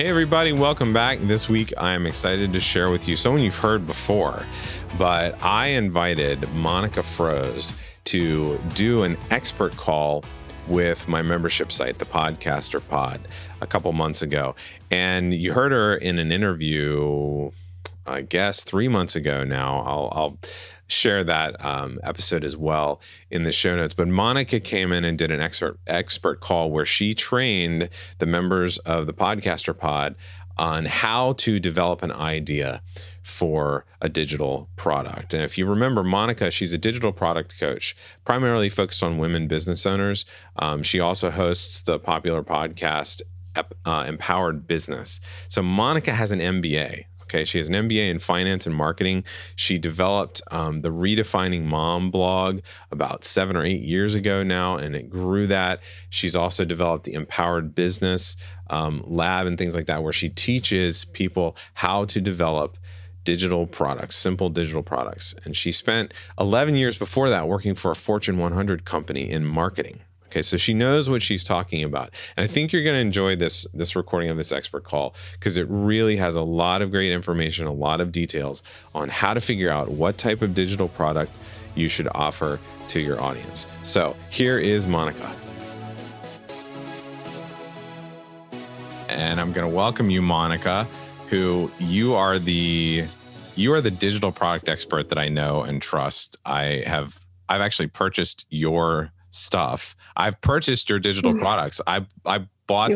Hey everybody, welcome back. This week I'm excited to share with you someone you've heard before, but I invited Monica Froese to do an expert call with my membership site, the Podcaster Pod, a couple months ago. And you heard her in an interview, I guess 3 months ago now. I'll share that episode as well in the show notes. But Monica came in and did an expert call where she trained the members of the Podcaster Pod on how to develop an idea for a digital product. And if you remember Monica, she's a digital product coach, primarily focused on women business owners. She also hosts the popular podcast Empowered Business. So Monica has an MBA. Okay, she has an MBA in finance and marketing. She developed the Redefining Mom blog about 7 or 8 years ago now, and it grew that. She's also developed the Empowered Business lab and things like that, where she teaches people how to develop digital products, simple digital products. And she spent 11 years before that working for a Fortune 100 company in marketing. Okay, so she knows what she's talking about. And I think you're going to enjoy this recording of this expert call because it really has a lot of great information, a lot of details on how to figure out what type of digital product you should offer to your audience. So here is Monica. And I'm going to welcome you, Monica, who you are the digital product expert that I know and trust. I've actually purchased your stuff. I've purchased your digital products. I bought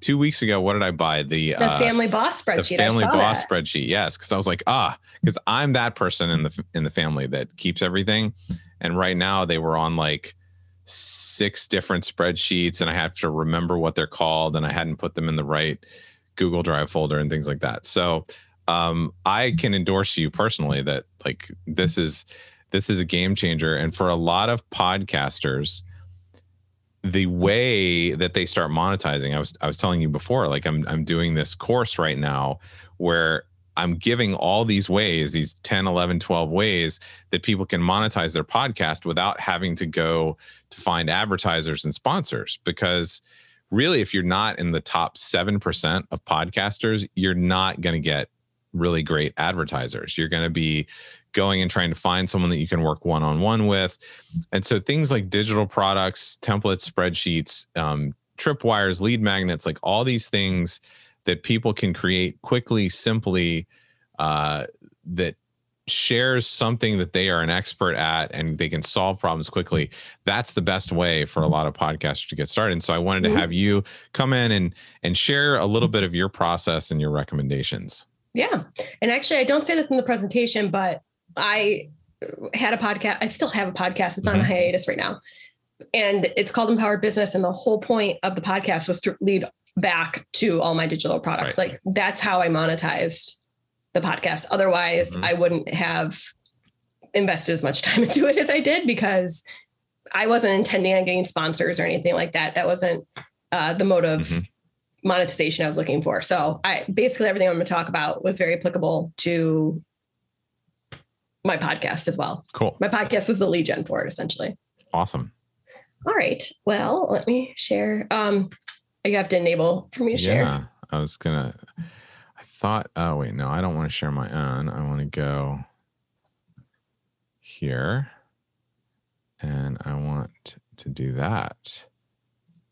2 weeks ago. What did I buy? The Family Boss spreadsheet. The Family Boss spreadsheet. Yes, because I was like, because I'm that person in the family that keeps everything. And right now they were on like 6 different spreadsheets, and I have to remember what they're called, and I hadn't put them in the right Google Drive folder and things like that. So I can endorse you personally that like this is a game changer. And for a lot of podcasters, the way that they start monetizing, I was telling you before, like I'm doing this course right now where I'm giving all these ways, these 10, 11, 12 ways that people can monetize their podcast without having to go to find advertisers and sponsors. Because really, if you're not in the top 7% of podcasters, you're not going to get really great advertisers. You're going to be going and trying to find someone that you can work one-on-one with. And so things like digital products, templates, spreadsheets, tripwires, lead magnets, like all these things that people can create quickly, simply, that shares something that they are an expert at and they can solve problems quickly. That's the best way for a lot of podcasters to get started. And so I wanted to have you come in and share a little bit of your process and your recommendations. Yeah. And actually, I don't say this in the presentation, but I had a podcast. I still have a podcast. It's on a hiatus right now. And it's called Empowered Business. And the whole point of the podcast was to lead back to all my digital products. Right. Like that's how I monetized the podcast. Otherwise, I wouldn't have invested as much time into it as I did because I wasn't intending on getting sponsors or anything like that. That wasn't the mode of monetization I was looking for. So basically everything I'm going to talk about was very applicable to my podcast as well. Cool. My podcast was the lead gen for it, essentially. Awesome. All right. Well, let me share. You have to enable for me to share. Yeah, I thought, oh wait, no, I don't want to share my own. I want to go here and I want to do that.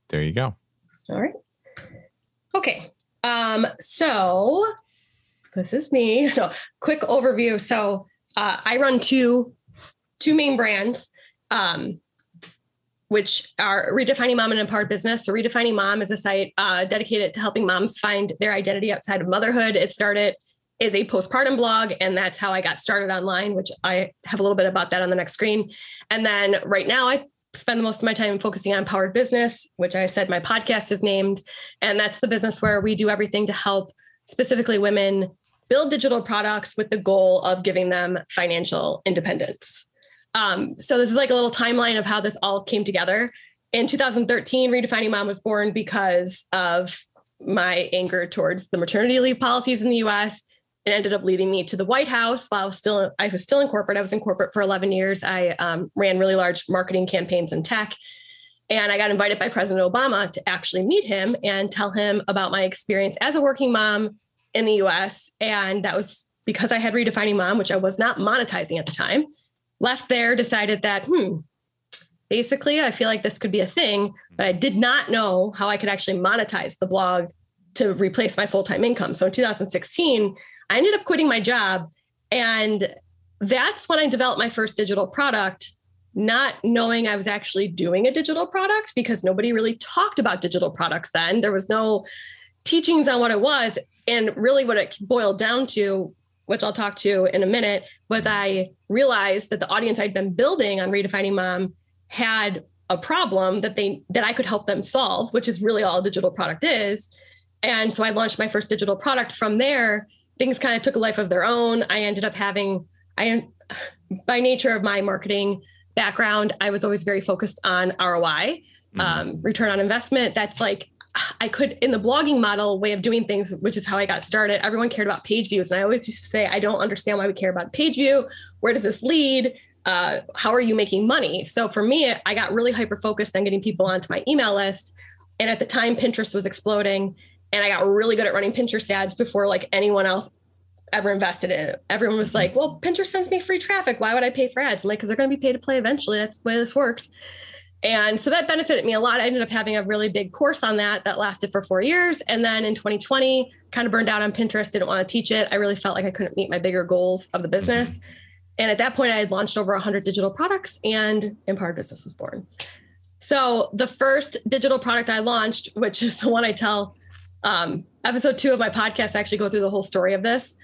There you go. All right. Okay. So this is me. No, quick overview. So I run two main brands, which are Redefining Mom and Empowered Business. So Redefining Mom is a site dedicated to helping moms find their identity outside of motherhood. It started as a postpartum blog, and that's how I got started online, which I have a little bit about that on the next screen. And then right now I spend the most of my time focusing on Empowered Business, which I said my podcast is named. And that's the business where we do everything to help specifically women build digital products with the goal of giving them financial independence. So this is like a little timeline of how this all came together. In 2013, Redefining Mom was born because of my anger towards the maternity leave policies in the US. It ended up leading me to the White House while I was still in corporate. I was in corporate for 11 years. I ran really large marketing campaigns in tech. And I got invited by President Obama to actually meet him and tell him about my experience as a working mom in the US. And that was because I had Redefining Mom, which I was not monetizing at the time. Left there, decided that, basically, I feel like this could be a thing, but I did not know how I could actually monetize the blog to replace my full-time income. So in 2016, I ended up quitting my job. And that's when I developed my first digital product, not knowing I was actually doing a digital product because nobody really talked about digital products then. There was no teachings on what it was. And really what it boiled down to, which I'll talk to in a minute, was I realized that the audience I'd been building on Redefining Mom had a problem that I could help them solve, which is really all a digital product is. And so I launched my first digital product. From there, things kind of took a life of their own. I ended up by nature of my marketing background, I was always very focused on ROI, return on investment. That's like, I could, in the blogging model way of doing things, which is how I got started, everyone cared about page views. And I always used to say, I don't understand why we care about page view. Where does this lead? How are you making money? So for me, I got really hyper-focused on getting people onto my email list. And at the time, Pinterest was exploding. And I got really good at running Pinterest ads before like anyone else ever invested in it. Everyone was like, well, Pinterest sends me free traffic. Why would I pay for ads? I'm like, because they're going to be paid to play eventually. That's the way this works. And so that benefited me a lot. I ended up having a really big course on that lasted for 4 years. And then in 2020, kind of burned out on Pinterest, didn't want to teach it. I really felt like I couldn't meet my bigger goals of the business. And at that point, I had launched over 100 digital products and Empowered Business was born. So the first digital product I launched, which is the one I tell, episode 2 of my podcast, I actually go through the whole story of this.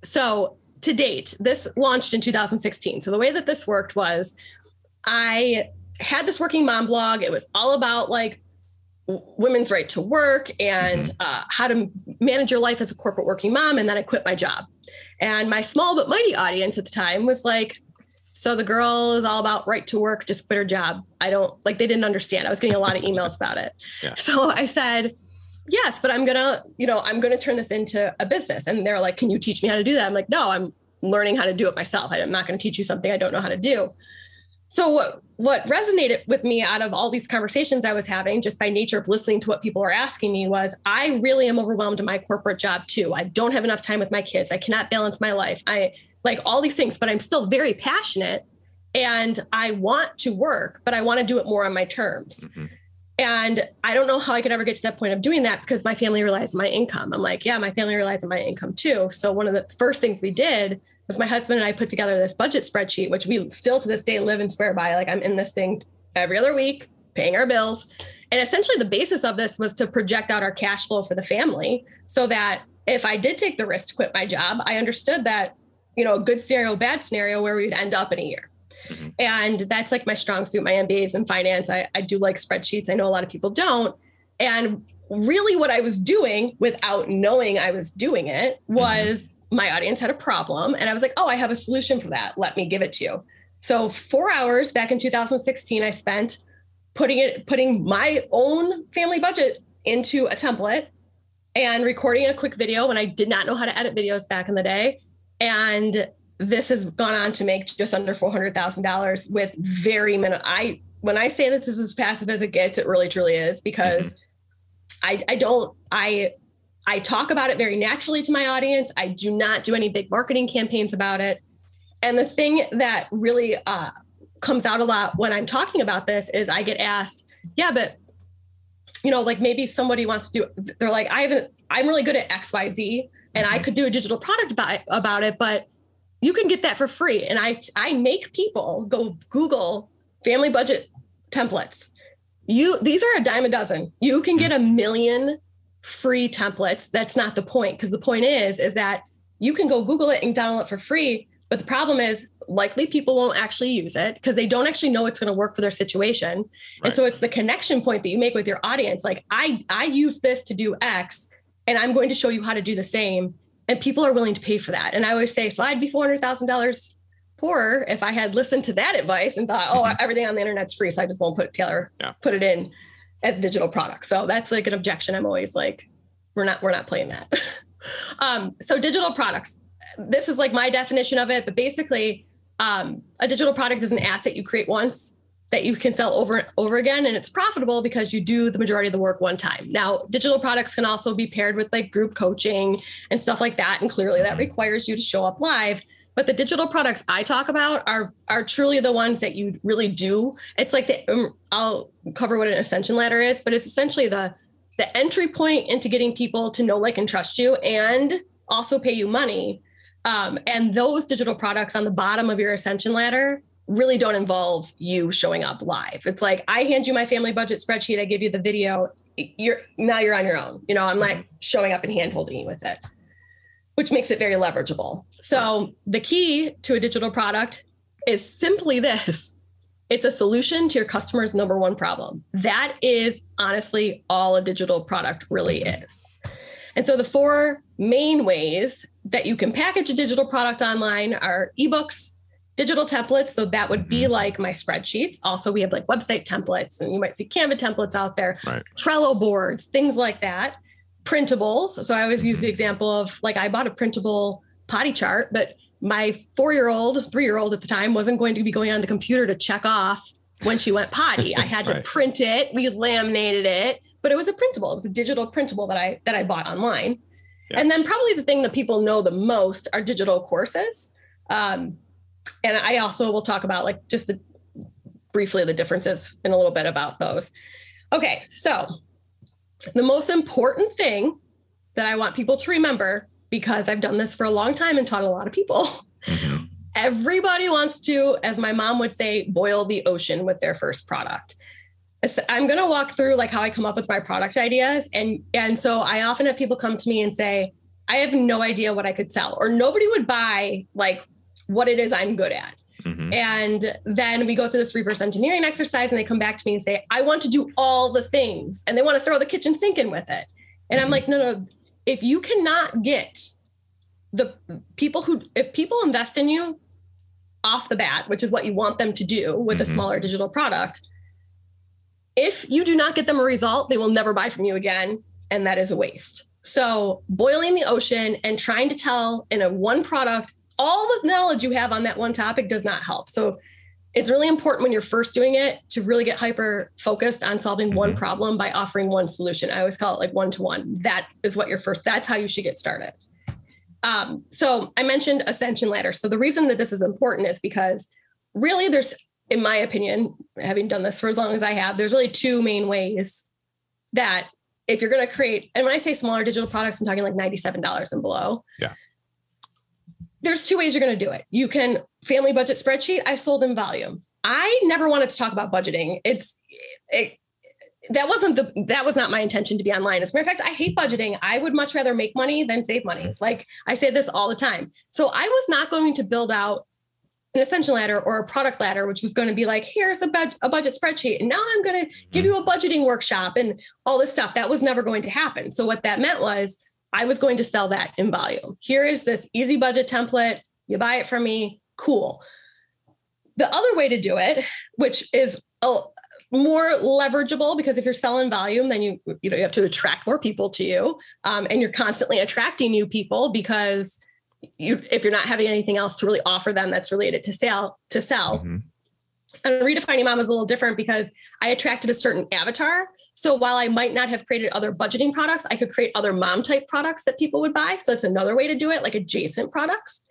So to date, this launched in 2016. So the way that this worked was I had this working mom blog. It was all about like women's right to work and how to manage your life as a corporate working mom. And then I quit my job. And my small but mighty audience at the time was like, so the girl is all about right to work, just quit her job. They didn't understand. I was getting a lot of emails about it. Yeah. So I said, yes, but I'm going to turn this into a business. And they're like, can you teach me how to do that? I'm like, no, I'm learning how to do it myself. I'm not going to teach you something I don't know how to do. So what resonated with me out of all these conversations I was having, just by nature of listening to what people are asking me, was I really am overwhelmed in my corporate job too. I don't have enough time with my kids. I cannot balance my life. I like all these things, but I'm still very passionate and I want to work, but I want to do it more on my terms. And I don't know how I could ever get to that point of doing that because my family relies on my income. I'm like, yeah, my family relies on my income too. So one of the first things we did was my husband and I put together this budget spreadsheet, which we still to this day live and swear by. Like I'm in this thing every other week, paying our bills. And essentially the basis of this was to project out our cash flow for the family so that if I did take the risk to quit my job, I understood that, a good scenario, bad scenario, where we'd end up in a year. And that's like my strong suit. My MBA is in finance. I do like spreadsheets. I know a lot of people don't. And really what I was doing without knowing I was doing it was my audience had a problem. And I was like, oh, I have a solution for that. Let me give it to you. So 4 hours back in 2016, I spent putting my own family budget into a template and recording a quick video when I did not know how to edit videos back in the day. And this has gone on to make just under $400,000 with very minimal. When I say that this is as passive as it gets, it really truly is, because I talk about it very naturally to my audience. I do not do any big marketing campaigns about it. And the thing that really comes out a lot when I'm talking about this is I get asked, yeah, but like maybe somebody wants to do, they're like, I'm really good at XYZ and I could do a digital product about it, but you can get that for free. And I make people go Google family budget templates. These are a dime a dozen. You can get 1 million free templates. That's not the point. Because the point is that you can go Google it and download it for free. But the problem is likely people won't actually use it because they don't actually know it's going to work for their situation. Right. And so it's the connection point that you make with your audience. Like I use this to do X and I'm going to show you how to do the same. And people are willing to pay for that. And I always say, so I'd be $400,000 poorer if I had listened to that advice and thought, oh, everything on the internet's free, so I just won't put it in as a digital product. So that's like an objection. I'm always like, we're not playing that. So digital products, this is like my definition of it, but basically a digital product is an asset you create once that you can sell over and over again. And it's profitable because you do the majority of the work one time. Now, digital products can also be paired with like group coaching and stuff like that. And clearly that requires you to show up live. But the digital products I talk about are truly the ones that you really do. It's like I'll cover what an Ascension Ladder is, but it's essentially the entry point into getting people to know, like, and trust you and also pay you money. And those digital products on the bottom of your Ascension Ladder really don't involve you showing up live. It's like, I hand you my family budget spreadsheet, I give you the video, you're on your own. You know, I'm like showing up and hand holding you with it, which makes it very leverageable. So the key to a digital product is simply this. It's a solution to your customer's number one problem. That is honestly all a digital product really is. And so the 4 main ways that you can package a digital product online are ebooks, digital templates. So that would be like my spreadsheets. Also, we have like website templates, and you might see Canva templates out there, Trello boards, things like that. Printables. So I always use the example of, like, I bought a printable potty chart, but my 3-year-old at the time wasn't going to be going on the computer to check off when she went potty. I had to print it. We laminated it, but it was a printable. It was a digital printable that I bought online. Yeah. And then probably the thing that people know the most are digital courses. And I also will talk about, like, just briefly the differences in a little bit about those. Okay, so the most important thing that I want people to remember, because I've done this for a long time and taught a lot of people, everybody wants to, as my mom would say, boil the ocean with their first product. I'm going to walk through like how I come up with my product ideas. And so I often have people come to me and say, I have no idea what I could sell, or nobody would buy like what it is I'm good at. And then we go through this reverse engineering exercise, and they come back to me and say, I want to do all the things, and they want to throw the kitchen sink in with it. And I'm like, no, if you cannot get if people invest in you off the bat, which is what you want them to do with a smaller digital product, if you do not get them a result, they will never buy from you again. And that is a waste. So boiling the ocean and trying to tell in a one product all the knowledge you have on that one topic does not help. So it's really important when you're first doing it to really get hyper focused on solving one problem by offering one solution. I always call it like 1-to-1. That is what that's how you should get started. So I mentioned Ascension Ladder. So the reason that this is important is because really there's, in my opinion, having done this for as long as I have, there's really 2 main ways that if you're going to create, and when I say smaller digital products, I'm talking like $97 and below. Yeah. There's 2 ways you're going to do it. You can family budget spreadsheet. I sold in volume. I never wanted to talk about budgeting. That was not my intention to be online. As a matter of fact, I hate budgeting. I would much rather make money than save money. Like I say this all the time. So I was not going to build out an Ascension Ladder or a product ladder, which was going to be like, here's a budget spreadsheet. And now I'm going to give you a budgeting workshop and all this stuff. That was never going to happen. So what that meant was I was going to sell that in volume. Here is this easy budget template. You buy it from me. Cool. The other way to do it, which is more leverageable, because if you're selling volume, then you have to attract more people to you. And you're constantly attracting new people because if you're not having anything else to really offer them that's related to sell. And Redefining Mom is a little different because I attracted a certain avatar. So while I might not have created other budgeting products, I could create other mom type products that people would buy. So it's another way to do it, like adjacent products.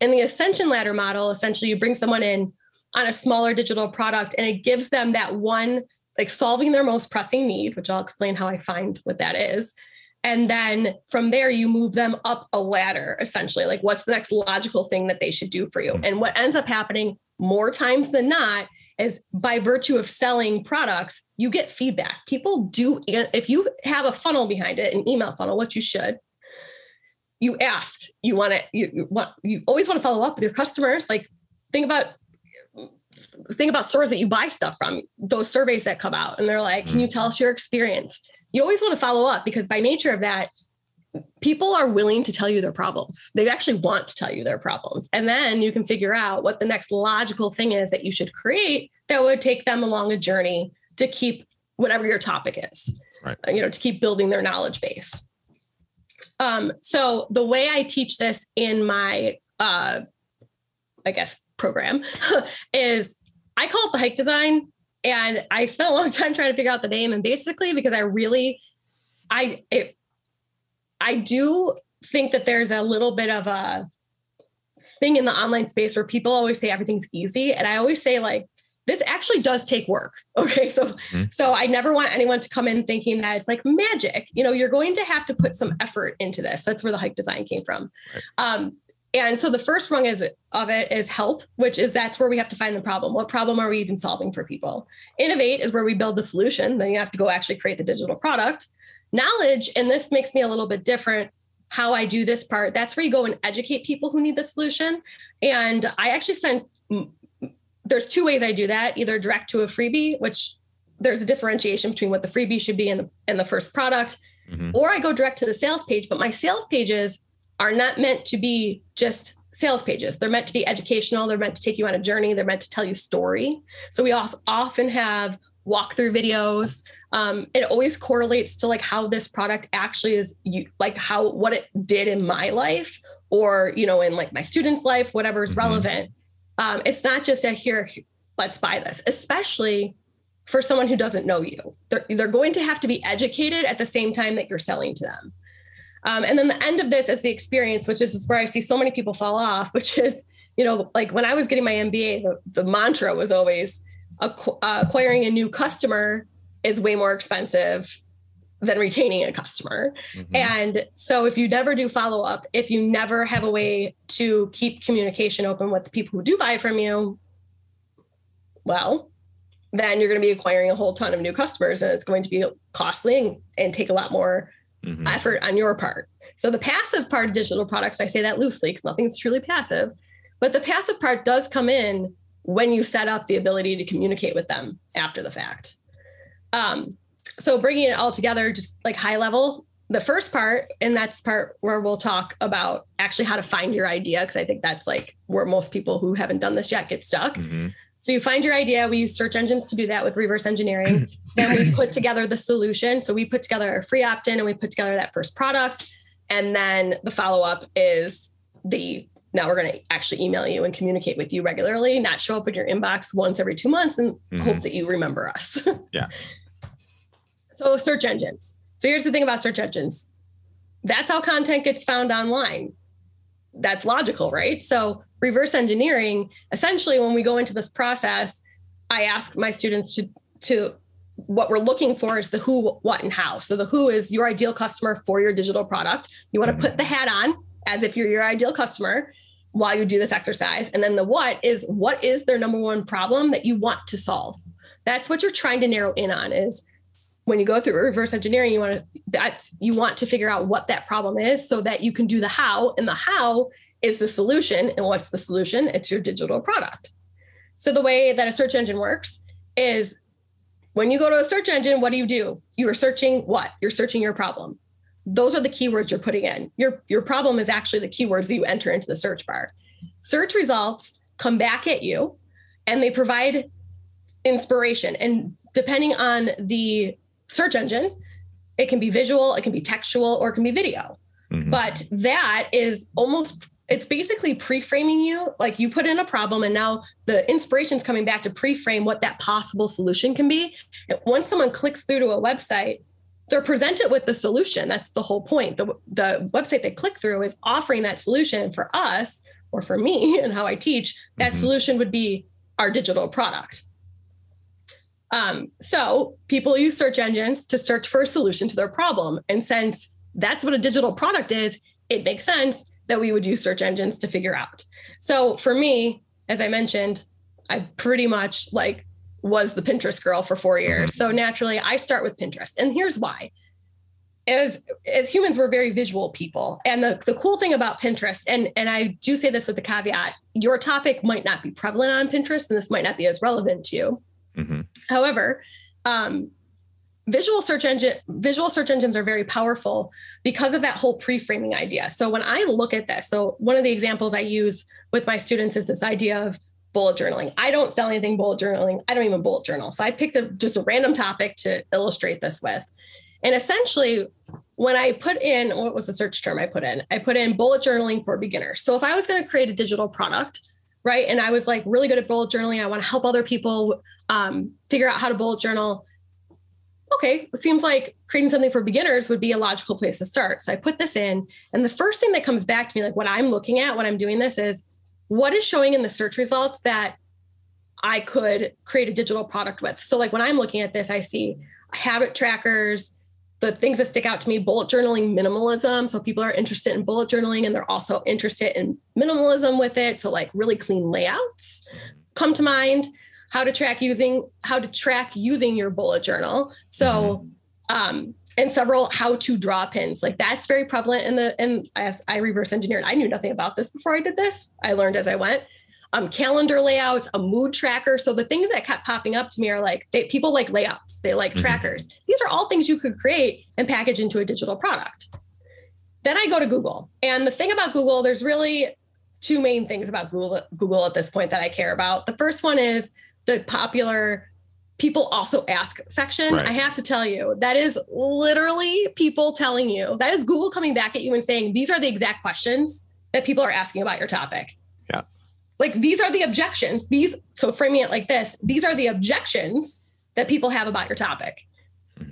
In the Ascension Ladder model, essentially you bring someone in on a smaller digital product and it gives them that one, like solving their most pressing need, which I'll explain how I find what that is. And then from there, you move them up a ladder, essentially, like what's the next logical thing that they should do for you? And what ends up happening more times than not is by virtue of selling products, you get feedback. People do, if you have a funnel behind it, an email funnel, what you should, you ask, you always want to follow up with your customers. Like think about stores that you buy stuff from, those surveys that come out and they're like, can you tell us your experience? You always want to follow up because by nature of that, people are willing to tell you their problems. They actually want to tell you their problems. And then you can figure out what the next logical thing is that you should create that would take them along a journey to keep whatever your topic is, right? To keep building their knowledge base. So the way I teach this in my, program is I call it the hike design. And I spent a long time trying to figure out the name. And basically, because I do think that there's a little bit of a thing in the online space where people always say everything's easy. And I always say, like, this actually does take work. Okay. So I never want anyone to come in thinking that it's like magic. You're going to have to put some effort into this. That's where the hike design came from. Right. And so the first rung of it is help, that's where we have to find the problem. What problem are we even solving for people? Innovate is where we build the solution. Then you have to go actually create the digital product. Knowledge, and this makes me a little bit different how I do this part. That's where you go and educate people who need the solution. And I actually there's two ways I do that, either direct to a freebie, which there's a differentiation between what the freebie should be and the first product, or I go direct to the sales page. But my sales pages are not meant to be just sales pages. They're meant to be educational. They're meant to take you on a journey. They're meant to tell you story. So we also often have walkthrough videos. It always correlates to like how this product actually is, what it did in my life, or, in like my student's life, whatever is relevant. It's not just here, let's buy this, especially for someone who doesn't know you. They're going to have to be educated at the same time that you're selling to them. And then the end of this is the experience, which is where I see so many people fall off, which is, like when I was getting my MBA, the mantra was always acquiring a new customer is way more expensive than retaining a customer. And so if you never do follow-up, if you never have a way to keep communication open with the people who do buy from you, well, then you're going to be acquiring a whole ton of new customers, and it's going to be costly and take a lot more effort on your part. So the passive part of digital products, I say that loosely because nothing's truly passive, but the passive part does come in when you set up the ability to communicate with them after the fact. So bringing it all together, just like high level, the first part, and that's the part where we'll talk about actually how to find your idea, because I think that's like where most people who haven't done this yet get stuck. So you find your idea. We use search engines to do that with reverse engineering. Then we put together the solution. So we put together a free opt-in and we put together that first product. And then the follow-up is now we're going to actually email you and communicate with you regularly, not show up in your inbox once every 2 months and hope that you remember us. Yeah. So search engines. So here's the thing about search engines. That's how content gets found online. That's logical, right? So reverse engineering, essentially, when we go into this process, I ask my students to what we're looking for is the who, what, and how. So the who is your ideal customer for your digital product. You want to put the hat on as if you're your ideal customer while you do this exercise. And then the what is their number one problem that you want to solve? That's what you're trying to narrow in on. Is when you go through reverse engineering, you want to figure out what that problem is so that you can do the how, and the how is the solution. And what's the solution? It's your digital product. So the way that a search engine works is when you go to a search engine, what do? You are searching what? You're searching your problem. Those are the keywords you're putting in. Your problem is actually the keywords that you enter into the search bar. Search results come back at you and they provide inspiration. And depending on the search engine, it can be visual, it can be textual, or it can be video. But that is it's basically pre-framing you. Like you put in a problem and now the inspiration's coming back to pre-frame what that possible solution can be. And once someone clicks through to a website, they're presented with the solution. That's the whole point. The website they click through is offering that solution. For us, or for me and how I teach, that solution would be our digital product. So people use search engines to search for a solution to their problem. And since that's what a digital product is, it makes sense that we would use search engines to figure out. So for me, as I mentioned, I pretty much was the Pinterest girl for 4 years. So naturally I start with Pinterest. And here's why. As humans, we're very visual people. And the cool thing about Pinterest, and I do say this with the caveat, your topic might not be prevalent on Pinterest and this might not be as relevant to you. However, visual search engines are very powerful because of that whole pre-framing idea. So when I look at this, so one of the examples I use with my students is this idea of bullet journaling. I don't sell anything bullet journaling. I don't even bullet journal. So I picked just a random topic to illustrate this with. And essentially, when I put in, what was the search term I put in? I put in bullet journaling for beginners. So if I was going to create a digital product, right? And I was like really good at bullet journaling. I want to help other people figure out how to bullet journal. Okay, it seems like creating something for beginners would be a logical place to start. So I put this in, and the first thing that comes back to me, like what I'm looking at when I'm doing this, is what is showing in the search results that I could create a digital product with. So like when I'm looking at this, I see habit trackers, the things that stick out to me, bullet journaling, minimalism. So people are interested in bullet journaling and they're also interested in minimalism with it. So like really clean layouts come to mind. How to track using your bullet journal. So, and several how to draw pins, like that's very prevalent as I reverse engineered. I knew nothing about this before I did this. I learned as I went. Calendar layouts, a mood tracker. So the things that kept popping up to me are like, people like layouts, they like trackers. These are all things you could create and package into a digital product. Then I go to Google. And the thing about Google, there's really two main things about Google at this point that I care about. The first one is the popular people also ask section. Right. I have to tell you, that is literally people telling you, that is Google coming back at you and saying, these are the exact questions that people are asking about your topic. Yeah. Like these are the objections. So framing it like this, these are the objections that people have about your topic.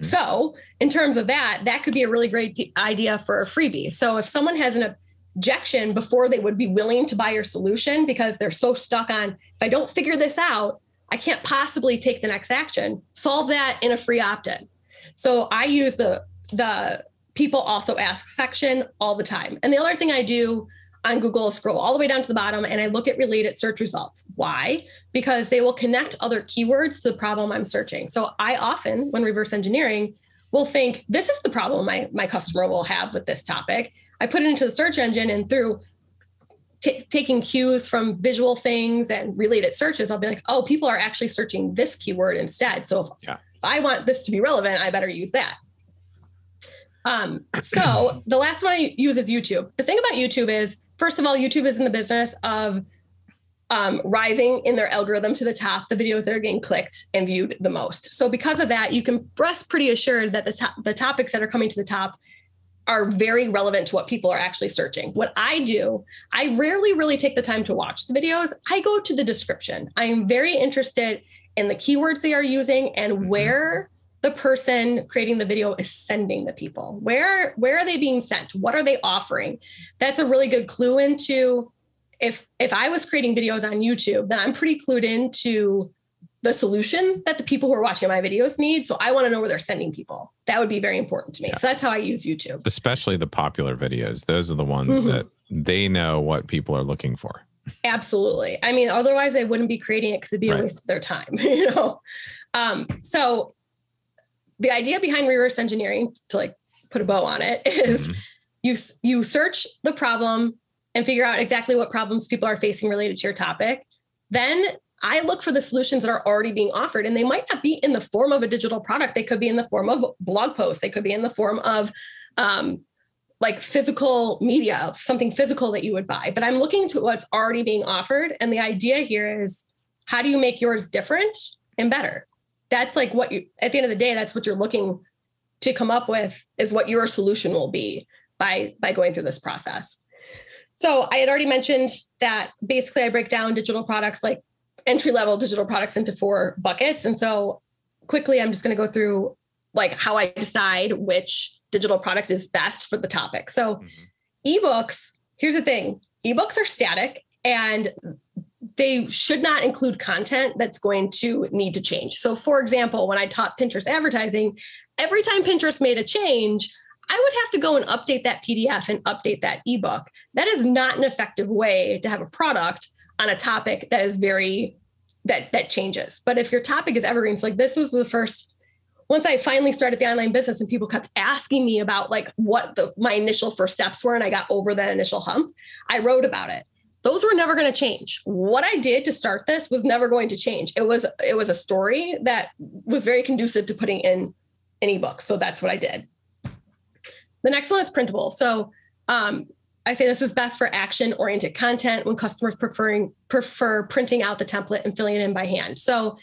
So in terms of that could be a really great idea for a freebie. So if someone has an objection before they would be willing to buy your solution because they're so stuck on, if I don't figure this out, I can't possibly take the next action, solve that in a free opt-in. So I use the people also ask section all the time. And the other thing I do on Google is scroll all the way down to the bottom and I look at related search results. Why? Because they will connect other keywords to the problem I'm searching. So I often, when reverse engineering, will think, this is the problem my customer will have with this topic. I put it into the search engine and through taking cues from visual things and related searches, I'll be like, oh, people are actually searching this keyword instead. So if I want this to be relevant, I better use that. So the last one I use is YouTube. The thing about YouTube is, first of all, YouTube is in the business of rising in their algorithm to the top, the videos that are getting clicked and viewed the most. So because of that, you can rest pretty assured that the topics that are coming to the top are very relevant to what people are actually searching. What I do, I rarely really take the time to watch the videos. I go to the description. I am very interested in the keywords they are using and where the person creating the video is sending the people. Where are they being sent? What are they offering? That's a really good clue into if I was creating videos on YouTube, then I'm pretty clued into the solution that the people who are watching my videos need. So I want to know where they're sending people. That would be very important to me. Yeah. So that's how I use YouTube. Especially the popular videos. Those are the ones that they know what people are looking for. Absolutely. I mean, otherwise they wouldn't be creating it because it'd be a waste of their time, you know? So the idea behind reverse engineering, to like put a bow on it, is you search the problem and figure out exactly what problems people are facing related to your topic. Then I look for the solutions that are already being offered, and they might not be in the form of a digital product. They could be in the form of blog posts. They could be in the form of like physical media, something physical that you would buy. But I'm looking to what's already being offered. And the idea here is, how do you make yours different and better? That's like what you, at the end of the day, that's what you're looking to come up with, is what your solution will be by going through this process. So I had already mentioned that basically I break down digital products, like entry-level digital products, into 4 buckets. And so quickly, I'm just going to go through like how I decide which digital product is best for the topic. So ebooks, here's the thing. Ebooks are static and they should not include content that's going to need to change. So for example, when I taught Pinterest advertising, every time Pinterest made a change, I would have to go and update that PDF and update that ebook. That is not an effective way to have a product on a topic that is that changes. But if your topic is evergreen, so like this was the first, once I finally started the online business and people kept asking me about like what my initial first steps were, and I got over that initial hump, I wrote about it. Those were never going to change. What I did to start this was never going to change. It was a story that was very conducive to putting in an ebook. So that's what I did. The next one is Printables. So I say this is best for action-oriented content when customers prefer printing out the template and filling it in by hand. So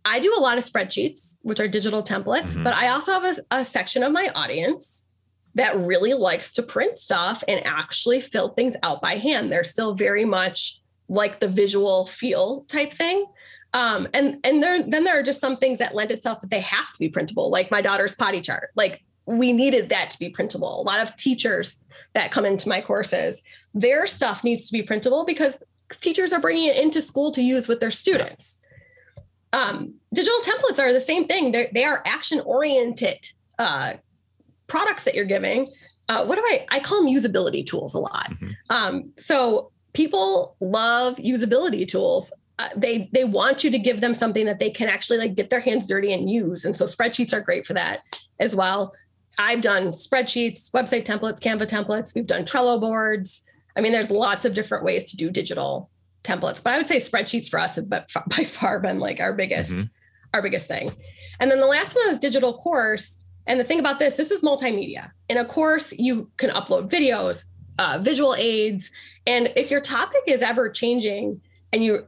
I do a lot of spreadsheets, which are digital templates, but I also have a section of my audience that really likes to print stuff and actually fill things out by hand. They're still very much like the visual feel type thing. And then there are just some things that lend itself that they have to be printable, like my daughter's potty chart. Like we needed that to be printable. A lot of teachers that come into my courses, their stuff needs to be printable because teachers are bringing it into school to use with their students. Digital templates are the same thing. They are action-oriented products that you're giving. I call them usability tools a lot. So people love usability tools. They want you to give them something that they can actually like get their hands dirty and use. And so spreadsheets are great for that as well. I've done spreadsheets, website templates, Canva templates. We've done Trello boards. I mean, there's lots of different ways to do digital templates, but I would say spreadsheets for us have by far been like our biggest thing. And then the last one is digital course. And the thing about this is multimedia. In a course, you can upload videos, visual aids. And if your topic is ever changing and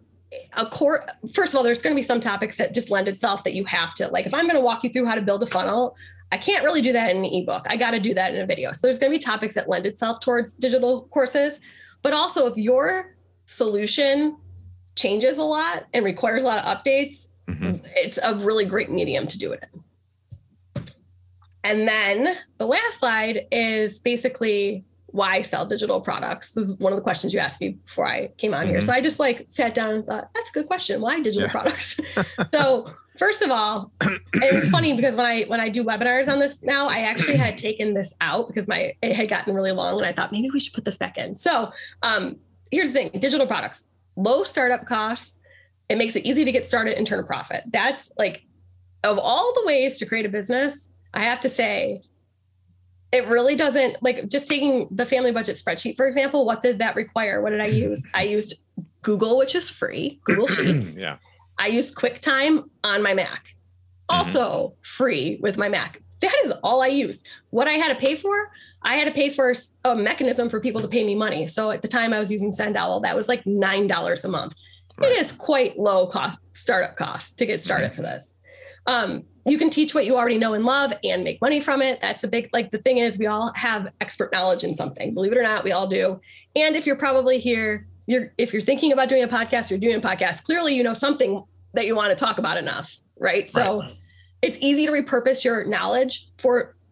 first of all, there's going to be some topics that just lend itself that you have to, like, if I'm going to walk you through how to build a funnel, I can't really do that in an ebook. I got to do that in a video. So there's going to be topics that lend itself towards digital courses, but also if your solution changes a lot and requires a lot of updates, it's a really great medium to do it in. And then the last slide is basically why sell digital products. This is one of the questions you asked me before I came on here. So I just like sat down and thought, that's a good question. Why digital products? So first of all, it's funny because when I do webinars on this now, I actually had taken this out because it had gotten really long and I thought maybe we should put this back in. So here's the thing, digital products, low startup costs. It makes it easy to get started and turn a profit. That's like, of all the ways to create a business, I have to say, it really doesn't, like just taking the family budget spreadsheet, for example, what did that require? What did I use? I used Google, which is free, Google Sheets. I used QuickTime on my Mac, also free with my Mac. That is all I used. What I had to pay for, I had to pay for a mechanism for people to pay me money. So at the time I was using Sendowl, that was like $9 a month. Right. It is quite low cost, startup cost to get started for this. You can teach what you already know and love and make money from it. That's a big, like the thing is we all have expert knowledge in something, believe it or not, we all do. And if you're probably here, if you're thinking about doing a podcast, you're doing a podcast, clearly, you know, something that you want to talk about enough, right? So it's easy to repurpose your knowledge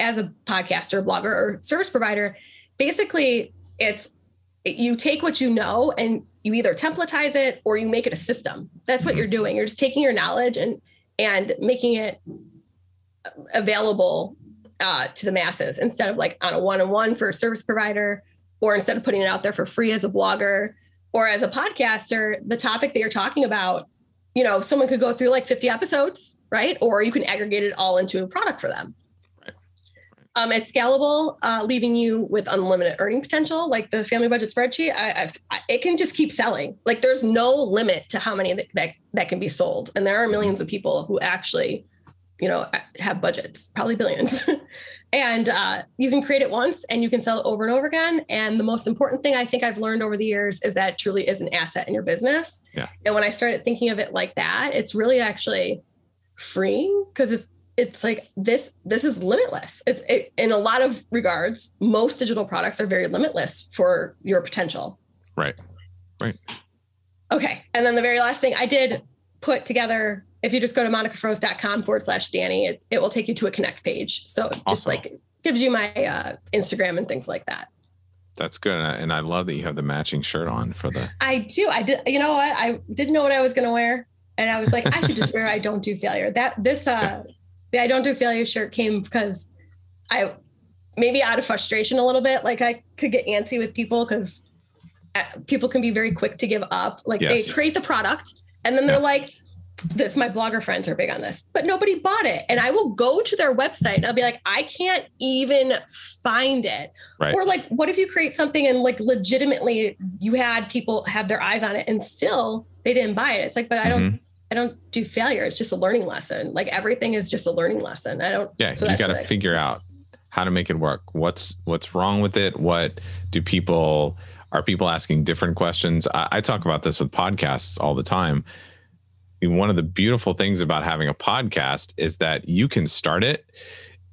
as a podcaster, blogger, or service provider. Basically you take what you know and you either templatize it or you make it a system. That's what you're doing. You're just taking your knowledge and making it available to the masses instead of like on a one-on-one for a service provider, or instead of putting it out there for free as a blogger or as a podcaster, the topic that you're talking about, you know, someone could go through like 50 episodes, right? Or you can aggregate it all into a product for them. It's scalable, leaving you with unlimited earning potential. Like the family budget spreadsheet, it can just keep selling. Like there's no limit to how many that can be sold. And there are millions of people who actually, you know, have budgets, probably billions. And you can create it once and you can sell it over and over again. And the most important thing I think I've learned over the years is that it truly is an asset in your business. And when I started thinking of it like that, it's really actually freeing because it's like this is limitless. In a lot of regards, most digital products are very limitless for your potential. Right. Okay. And then the very last thing I did put together, if you just go to monicafroese.com/Danny, it will take you to a connect page. So it just like gives you my Instagram and things like that. That's good. And I love that you have the matching shirt on for the. I do. I did. You know what? I didn't know what I was going to wear. And I was like, I should just wear I don't do failure. The I don't do failure shirt came because maybe out of frustration a little bit, like I could get antsy with people because people can be very quick to give up. Like they create the product and then they're like, my blogger friends are big on this, but nobody bought it. And I will go to their website and I'll be like, I can't even find it. Right. Or like, what if you create something and like legitimately you had people have their eyes on it and still they didn't buy it. It's like, but I don't do failure. It's just a learning lesson. Like everything is just a learning lesson. So you got to figure out how to make it work. What's wrong with it? Are people asking different questions? I talk about this with podcasts all the time. I mean, one of the beautiful things about having a podcast is that you can start it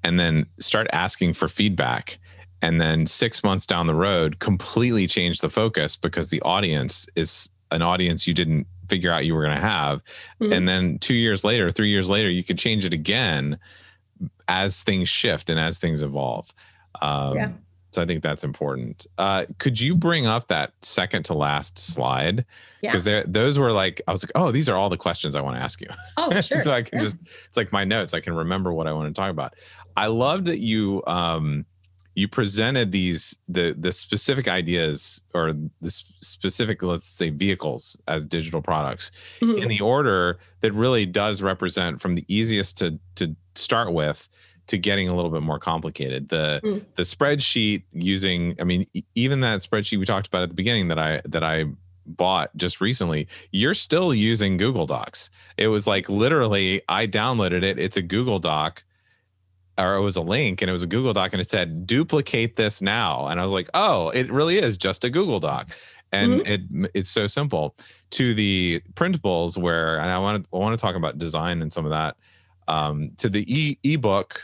and then start asking for feedback. And then 6 months down the road, completely change the focus because the audience is an audience you didn't figure out you were going to have. Mhm. And then 2 years later, 3 years later, you could change it again as things shift and as things evolve. Yeah. So I think that's important. Could you bring up that second to last slide? Yeah. Because those were like, I was like, oh, these are all the questions I want to ask you. Oh, sure. So I can just, it's like my notes. I can remember what I want to talk about. I love that you presented the specific ideas or the specific, let's say, vehicles as digital products Mhm. in the order that really does represent from the easiest to start with to getting a little bit more complicated. The spreadsheet using, I mean, even that spreadsheet we talked about at the beginning that I bought just recently, you're still using Google Docs. It was like literally I downloaded it. It's a Google Doc, or it was a link and it was a Google Doc and it said, duplicate this now. And I was like, oh, it really is just a Google Doc. And it's so simple. To the Printables, where, and I want to talk about design and some of that, to the ebook,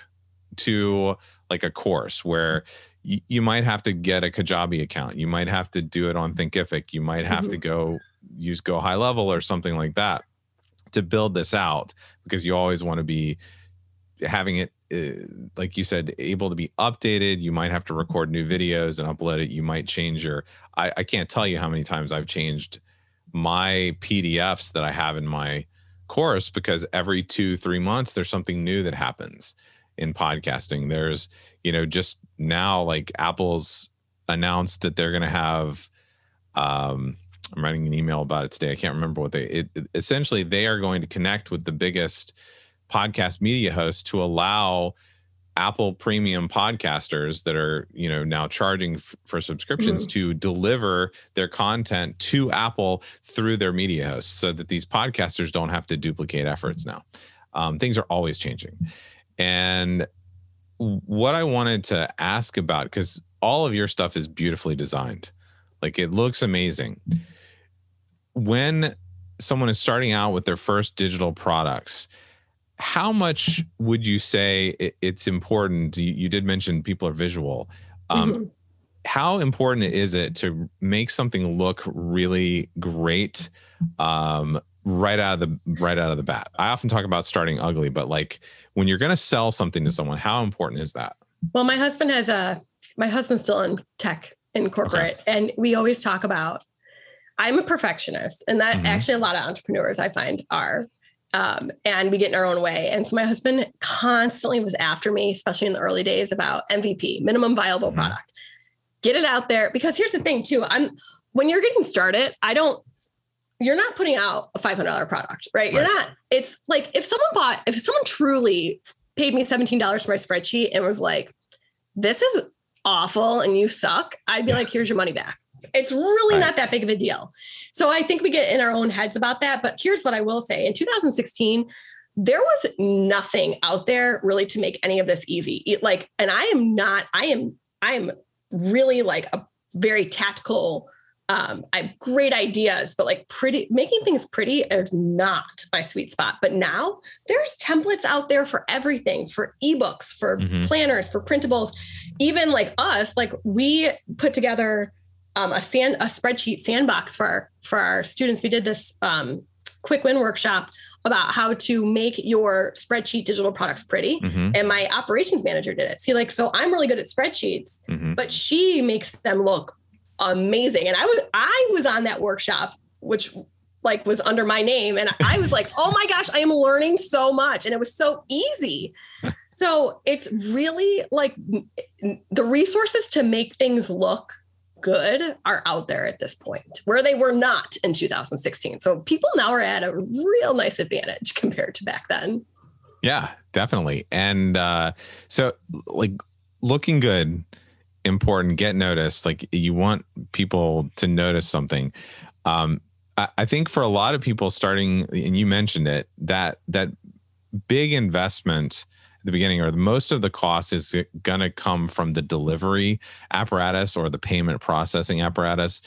to like a course where you might have to get a Kajabi account. You might have to do it on Thinkific. You might have to go high level or something like that to build this out, because you always want to be having it, like you said, able to be updated. You might have to record new videos and upload it. You might change I can't tell you how many times I've changed my PDFs that I have in my course, because every 2-3 months there's something new that happens in podcasting. There's, just now, like Apple's announced that they're going to have, I'm writing an email about it today. I can't remember what essentially they are going to connect with the biggest podcast media hosts to allow Apple premium podcasters that are, now charging for subscriptions to deliver their content to Apple through their media hosts, so that these podcasters don't have to duplicate efforts now. Things are always changing. And what I wanted to ask about, because all of your stuff is beautifully designed, like it looks amazing. When someone is starting out with their first digital products, how much would you say it's important? You did mention people are visual. How important is it to make something look really great right out of the bat? I often talk about starting ugly, but like when you're going to sell something to someone, how important is that? Well, my husband's still in tech in corporate, and we always talk about, I'm a perfectionist, and that actually a lot of entrepreneurs I find are, and we get in our own way. And so my husband constantly was after me, especially in the early days, about MVP, minimum viable product. Get it out there. Because here's the thing too, when you're getting started, you're not putting out a $500 product, right? You're not, it's like, if someone truly paid me $17 for my spreadsheet and was like, this is awful and you suck, I'd be like, here's your money back. It's really not that big of a deal. So I think we get in our own heads about that. But here's what I will say. In 2016, there was nothing out there really to make any of this easy. I am really like a very tactical, I have great ideas, but like making things pretty is not my sweet spot. But now there's templates out there for everything, for ebooks, for planners, for printables, even like us, like we put together a spreadsheet sandbox for our students. We did this quick win workshop about how to make your spreadsheet digital products pretty. And my operations manager did it. See, so I'm really good at spreadsheets, but she makes them look amazing. And I was on that workshop, which was under my name. And I was like, oh my gosh, I am learning so much. And it was so easy. So it's really like the resources to make things look good are out there at this point, where they were not in 2016. So people now are at a real nice advantage compared to back then. Yeah, definitely. And so like looking good, important, get noticed. Like you want people to notice something. I think for a lot of people starting, and you mentioned it, that big investment the beginning, or most of the cost is going to come from the delivery apparatus or the payment processing apparatus.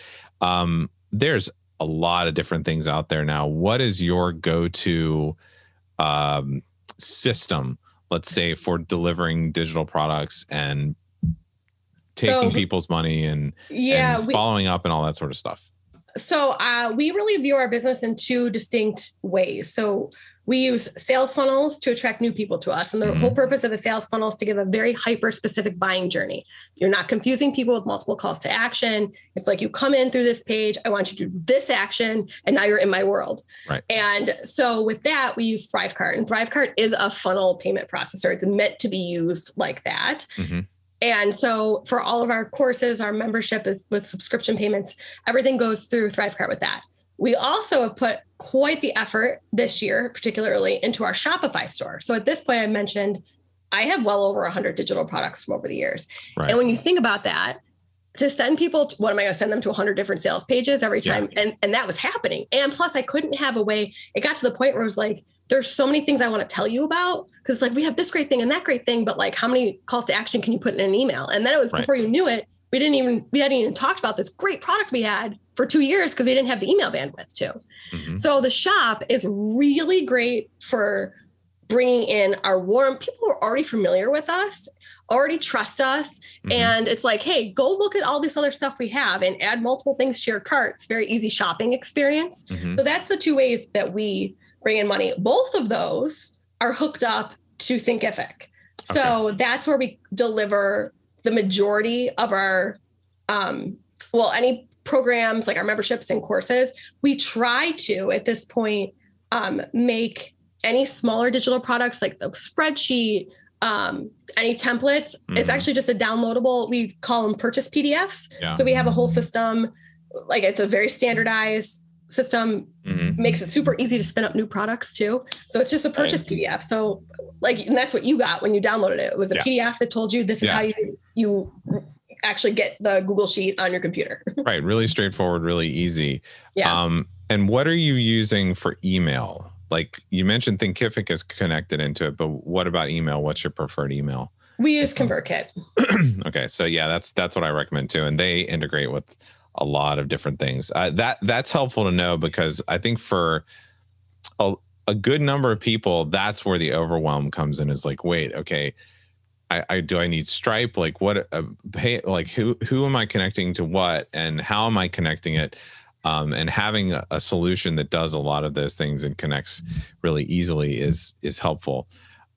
There's a lot of different things out there now. What is your go-to system, let's say, for delivering digital products and taking people's money and following up and all that sort of stuff? We really view our business in two distinct ways. So we use sales funnels to attract new people to us. And the whole purpose of a sales funnel is to give a very hyper-specific buying journey. You're not confusing people with multiple calls to action. It's like you come in through this page, I want you to do this action, and now you're in my world. Right. And so with that, we use ThriveCart. And ThriveCart is a funnel payment processor. It's meant to be used like that. Mm-hmm. And so for all of our courses, our membership with subscription payments, everything goes through ThriveCart with that. We also have put quite the effort this year, particularly into our Shopify store. So at this point, I mentioned I have well over 100 digital products from over the years. Right. And when you think about that, to send people, what am I going to send them to 100 different sales pages every time? Yeah. And that was happening. And plus I couldn't have a way, it got to the point where it was like, there's so many things I want to tell you about, because like we have this great thing and that great thing, but like how many calls to action can you put in an email? And then it was before you knew it, we hadn't even talked about this great product we had for 2 years because we didn't have the email bandwidth too. Mm-hmm. So the shop is really great for bringing in our warm people who are already familiar with us, already trust us. Mm-hmm. And it's like, hey, go look at all this other stuff we have and add multiple things to your cart. It's very easy shopping experience. Mm-hmm. So that's the two ways that we bring in money. Both of those are hooked up to Thinkific. So that's where we deliver the majority of our, any programs like our memberships and courses. We try to, at this point, make any smaller digital products like the Spreadsheet, any templates. Mm-hmm. It's actually just a downloadable, we call them purchase PDFs. Yeah. So we have a whole system, like it's a very standardized system, makes it super easy to spin up new products too. So it's just a purchase PDF. So and that's what you got when you downloaded it. It was a PDF that told you this is how you actually get the Google Sheet on your computer. Right. Really straightforward, really easy. Yeah. And what are you using for email? Like you mentioned Thinkific is connected into it, but what about email? What's your preferred email? We use ConvertKit. Okay. So that's what I recommend too. And they integrate with a lot of different things. That's helpful to know, because I think for a good number of people, that's where the overwhelm comes in, is like, wait, okay, do I need Stripe? Like what, who am I connecting to what, and how am I connecting it? And having a solution that does a lot of those things and connects really easily is helpful.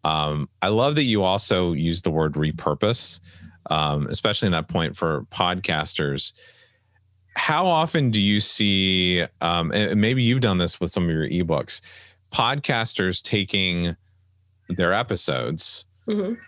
I love that you also use the word repurpose, especially in that point for podcasters. How often do you see, and maybe you've done this with some of your ebooks, podcasters taking their episodes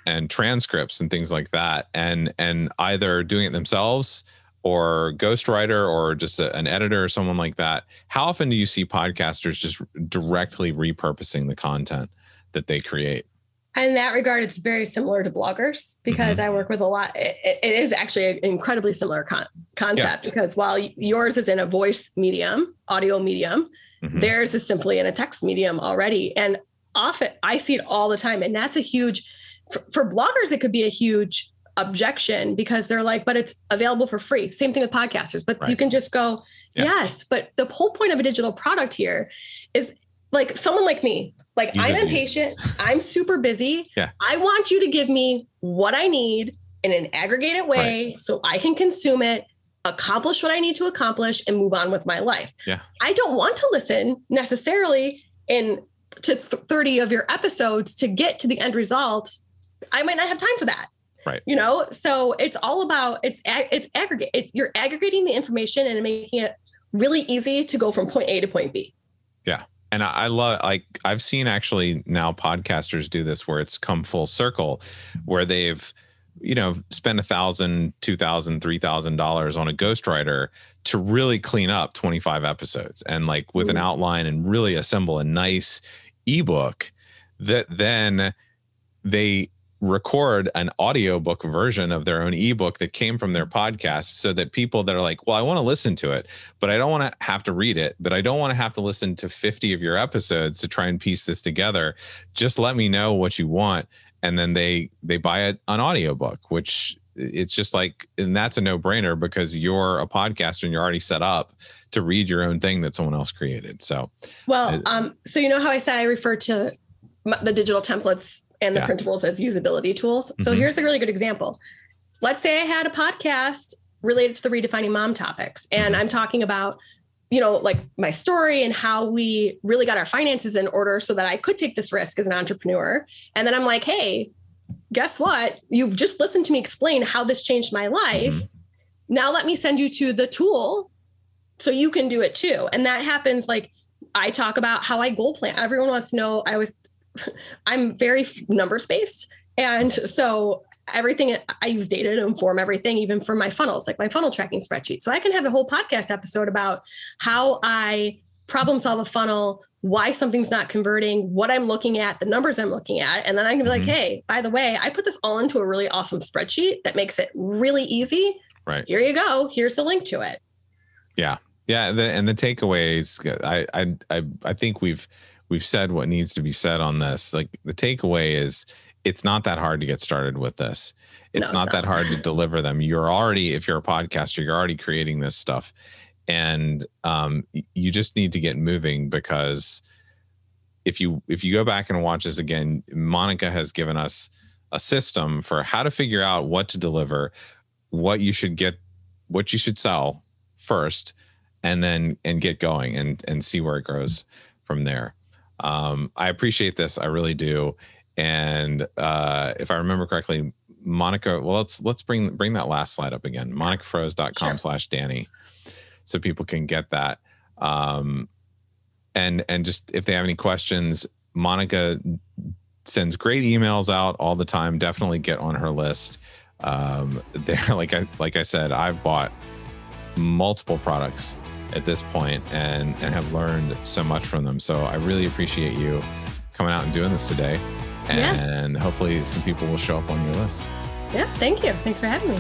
and transcripts and things like that, and either doing it themselves or ghostwriter or just an editor or someone like that? How often do you see podcasters just directly repurposing the content that they create? In that regard, it's very similar to bloggers, because I work with a lot. It is actually an incredibly similar concept, because while yours is in a voice medium, audio medium, theirs is simply in a text medium already. And often I see it all the time. And that's a huge, for bloggers, it could be a huge objection, because they're like, but it's available for free. Same thing with podcasters, but you can just go, yes. But the whole point of a digital product here is like someone like me, like I'm impatient. I'm super busy. I want you to give me what I need in an aggregated way so I can consume it, accomplish what I need to accomplish, and move on with my life. I don't want to listen necessarily to 30 of your episodes to get to the end result. I might not have time for that. Right. You know, so it's all about, it's aggregate. You're aggregating the information and making it really easy to go from point A to point B. Yeah. And I love, like, I've seen actually now podcasters do this where it's come full circle, where they've, spent $1,000, $2,000, $3,000 on a ghostwriter to really clean up 25 episodes and like with an outline and really assemble a nice ebook that then they record an audiobook version of their own ebook that came from their podcast, so that people that are like, well, I want to listen to it, but I don't want to have to read it, but I don't want to have to listen to 50 of your episodes to try and piece this together. Just let me know what you want. And then they buy an audiobook, which it's just like, and that's a no-brainer, because you're a podcaster and you're already set up to read your own thing that someone else created. So, so you know how I said I refer to the digital templates and the printables as usability tools. So here's a really good example. Let's say I had a podcast related to the redefining mom topics, and I'm talking about, like my story and how we really got our finances in order so that I could take this risk as an entrepreneur. And then I'm like, hey, guess what? You've just listened to me explain how this changed my life. Now let me send you to the tool so you can do it too. And that happens. Like I talk about how I goal plan. Everyone wants to know, I'm very numbers based. And so everything, I use data to inform everything, even for my funnels, like my funnel tracking spreadsheet. So I can have a whole podcast episode about how I problem solve a funnel, why something's not converting, what I'm looking at, the numbers I'm looking at. And then I can be like, hey, by the way, I put this all into a really awesome spreadsheet that makes it really easy. Right. Here you go. Here's the link to it. Yeah. Yeah. And the takeaways, I think we've said what needs to be said on this. Like the takeaway is, it's not that hard to get started with this. It's not that hard to deliver them. You're already, if you're a podcaster, you're already creating this stuff. And you just need to get moving, because if you go back and watch this again, Monica has given us a system for how to figure out what to deliver, what you should sell first, and get going and see where it grows from there. I appreciate this. I really do. And if I remember correctly, Monica, well, let's bring that last slide up again, monicafroese.com/Danny, so people can get that. And just if they have any questions, Monica sends great emails out all the time. Definitely get on her list. There, like I said, I've bought multiple products at this point and have learned so much from them. So I really appreciate you coming out and doing this today. And hopefully some people will show up on your list. Yeah, thank you. Thanks for having me.